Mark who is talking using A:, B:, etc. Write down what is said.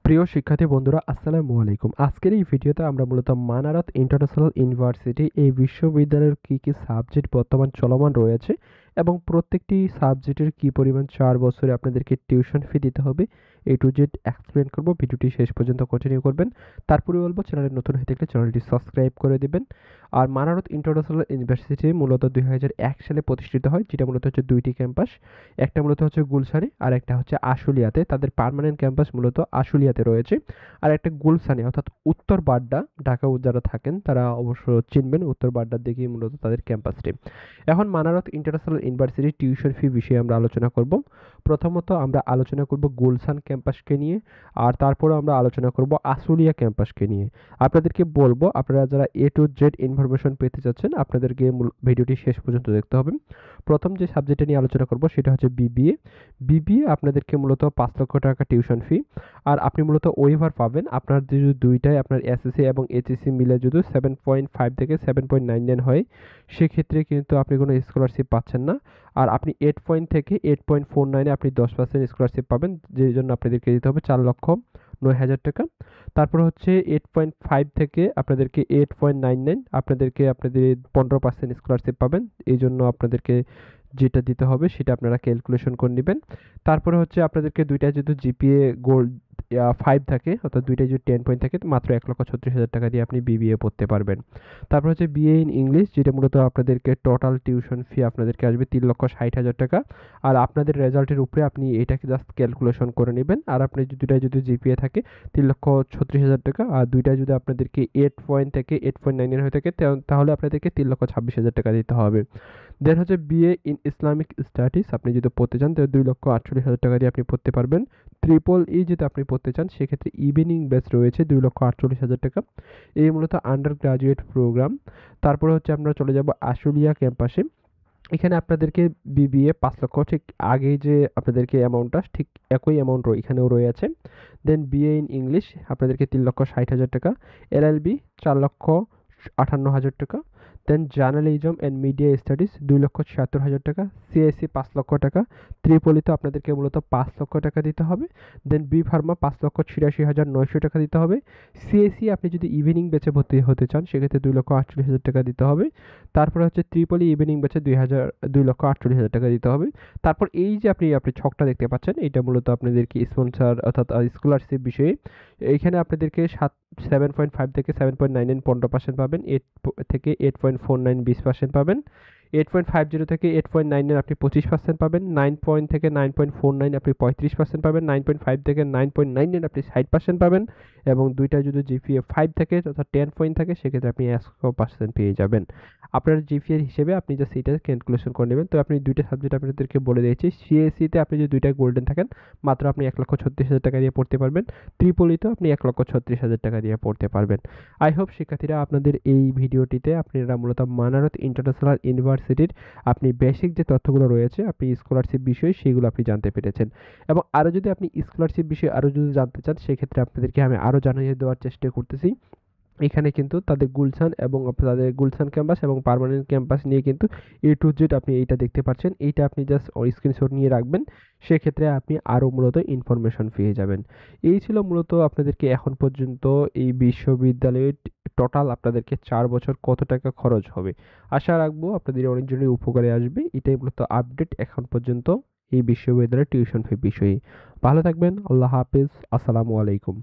A: প্রিয় শিক্ষার্থী বন্ধুরা, আসসালামু আলাইকুম। আজকের এই ভিডিওতে আমরা মূলত মানারত ইন্টারন্যাশনাল ইউনিভার্সিটি এই বিশ্ববিদ্যালয়ের কি সাবজেক্ট বর্তমান চলমান রয়েছে এবং প্রত্যেকটি সাবজেক্টের কি পরিমাণ 4 বছরে আপনাদেরকে টিউশন ফি দিতে হবে, A to Z এক্সপ্লেন করব। ভিডিওটি শেষ পর্যন্ত কন্টিনিউ করবেন। তারপরে বলব, চ্যানেলে নতুন হয়ে থাকলে চ্যানেলটি সাবস্ক্রাইব করে দিবেন। আর মানারত ইন্টারন্যাশনাল ইউনিভার্সিটি মূলত 2001 সালে প্রতিষ্ঠিত হয়, যেটা মূলত হচ্ছে 2টি ক্যাম্পাস। একটা মূলত হচ্ছে গুলশানে আর একটা হচ্ছে আশুলিয়াতে। তাদের পার্মানেন্ট ক্যাম্পাস মূলত আশুলিয়াতে রয়েছে। আর একটা গুলশানে অর্থাৎ উত্তর বাড্ডা, ঢাকা যারা থাকেন তারা অবশ্য চিনবেন, উত্তর বাড্ডার দিকেই মূলত তাদের ক্যাম্পাসটি। এখন Manarat international university tuition fee বিষয়ে আমরা আলোচনা করব। প্রথমত আমরা আলোচনা করব গুলশান ক্যাম্পাসকে নিয়ে, আর তারপরে আমরা আলোচনা করব আশুলিয়া ক্যাম্পাসকে নিয়ে। আপনাদেরকে বলবো, আপনারা যারা A to Z ইনফরমেশন পেতে চাচ্ছেন আপনাদেরকে ভিডিওটি শেষ পর্যন্ত দেখতে হবে। প্রথম যে সাবজেক্টটা নিয়ে আলোচনা করব সেটা হচ্ছে বিবিএ। বিবিএ আপনাদেরকে মূলত 5 লক্ষ টাকা টিউশন ফি, আর আপনি মূলত ওয়েভার পাবেন আপনার যদি দুইটাই আপনার এসএসসি এবং এইচএসসি মিলে যদি 7.5 থেকে 7.99 হয়, সেক্ষেত্রে কিন্তু আপনি কোনো স্কলারশিপ পাচ্ছেন না। আর আপনি 8 পয়েন্ট থেকে 8.49 আপনি 10% স্কলারশিপ পাবেন, যেই জন্য আপনাদেরকে দিতে হবে 4,09,000 টাকা। তারপর হচ্ছে 8.5 থেকে আপনাদেরকে 8.99 আপনাদের 15% স্কলারশিপ পাবেন, এই জন্য আপনাদেরকে যেটা দিতে হবে সেটা আপনারা ক্যালকুলেশন করে নেবেন। তারপরে হচ্ছে আপনাদেরকে দুইটা যদি জিপিএ গোল্ড 5 থাকে, অর্থাৎ দুইটাই যদি 10 পয়েন্ট থাকে, মাত্র 1,36,000 টাকা দিয়ে আপনি বিবিএ পড়তে পারবেন। তারপর হচ্ছে বিএ ইন ইংলিশ, যেটা মূলত আপনাদেরকে টোটাল টিউশন ফি আপনাদেরকে আসবে 3,60,000 টাকা। আর আপনাদের রেজাল্টের উপরে আপনি এটাকে জাস্ট ক্যালকুলেশন করে নেবেন। আর আপনি দুইটাই যদি জিপিএ থাকে 3,36,000 টাকা, আর দুইটাই যদি আপনাদেরকে 8 পয়েন্ট থেকে 8.9 হয়ে থাকে, তাহলে আপনাদেরকে 3,26,000 টাকা দিতে হবে। দেন হচ্ছে বিএ ইন ইসলামিক স্টাডিজ, আপনি যদি পড়তে চান তাহলে 2,48,000 টাকা দিয়ে আপনি পড়তে পারবেন। ট্রিপল ই যদি আপনি পড়তে চান সেক্ষেত্রে ইভিনিং ব্যাচ রয়েছে 2,48,000 টাকা। এই মূলত আন্ডার গ্রাজুয়েট প্রোগ্রাম। তারপরে হচ্ছে আমরা চলে যাব আশুলিয়া ক্যাম্পাসে। এখানে আপনাদেরকে বিবিএ 5 লক্ষ, ঠিক আগে যে আপনাদেরকে অ্যামাউন্টটা ঠিক একই অ্যামাউন্ট এখানেও রয়েছে। দেন বিএ ইন ইংলিশ আপনাদেরকে 3,60,000 টাকা। এলএলবি 4,58,000 টাকা। দেন জার্নালিজম অ্যান্ড মিডিয়া স্টাডিজ 2,76,000 টাকা। সিএসসি 5 লক্ষ টাকা। ত্রিপলিতে আপনাদেরকে মূলত 5 লক্ষ টাকা দিতে হবে। দেন বি ফার্মা 5,86,900 টাকা দিতে হবে। সিএসসি আপনি যদি ইভিনিং ব্যাচে ভর্তি হতে চান সেক্ষেত্রে 2,48,000 টাকা দিতে হবে। তারপরে হচ্ছে ট্রিপলি ইভিনিং ব্যাচে 2,48,000 টাকা দিতে হবে। তারপর এই যে আপনি ছকটা দেখতে পাচ্ছেন, এটা মূলত আপনাদেরকে স্পন্সর অর্থাৎ স্কলারশিপ বিষয়ে। এইখানে আপনাদেরকে 7.5 থেকে 7.99 15% পাবেন, 8 থেকে 8.49 20% পাবেন, 8.50 থেকে 8.9 আপনি 25% পাবেন, 9 পয়েন্ট থেকে 9.49 আপনি 35% পাবেন, 9.5 থেকে 9.99 আপনি 60% পাবেন, এবং দুইটা যদি জিপিএ 5 থেকে অর্থাৎ 10 পয়েন্ট থাকে সেক্ষেত্রে আপনি 100% পেয়ে যাবেন। আপনার জিপিএর হিসেবে আপনি জাস্ট এটা ক্যালকুলেশন করে নেবেন। তো আপনি দুইটা সাবজেক্ট আপনাদেরকে বলে দিয়েছি। সিএসসিতে আপনি যদি দুইটা গোল্ডেন থাকেন মাত্র আপনি 1,36,000 টাকা দিয়ে পড়তে পারবেন। ত্রিপলিতেও আপনি 1,36,000 টাকা দিয়ে পড়তে পারবেন। আই হোপ শিক্ষার্থীরা আপনাদের এই ভিডিওটিতে আপনারা মূলত মানারত ইন্টারন্যাশনাল ইউনিভার্সিটির আপনি বেসিক যে তথ্যগুলো রয়েছে আপনি স্কলারশিপ বিষয়ে সেগুলো আপনি জানতে পেরেছেন। এবং আরও যদি আপনি স্কলারশিপ বিষয়ে আরও যদি জানতে চান সেক্ষেত্রে আপনাদেরকে আমি আরও জানিয়ে দেওয়ার চেষ্টা করতেছি। এখানে কিন্তু তাদের গুলশান এবং তাদের গুলশান ক্যাম্পাস এবং পার্মানেন্ট ক্যাম্পাস নিয়ে কিন্তু A to Z আপনি এইটা দেখতে পাচ্ছেন। এইটা আপনি জাস্ট স্ক্রিনশট নিয়ে রাখবেন। সেক্ষেত্রে আপনি আরও মূলত ইনফরমেশন পেয়ে যাবেন। এই ছিল মূলত আপনাদেরকে এখন পর্যন্ত এই বিশ্ববিদ্যালয়ে টোটাল আপনাদেরকে 4 বছর কত টাকা খরচ হবে। আশা রাখবো আপনাদের অনেকজনের উপকারে আসবে। এটাই মূলত আপডেট এখন পর্যন্ত এই বিশ্ববিদ্যালয়ের টিউশন ফি বিষয়ে। ভালো থাকবেন। আল্লাহ হাফেজ। আসসালামু আলাইকুম।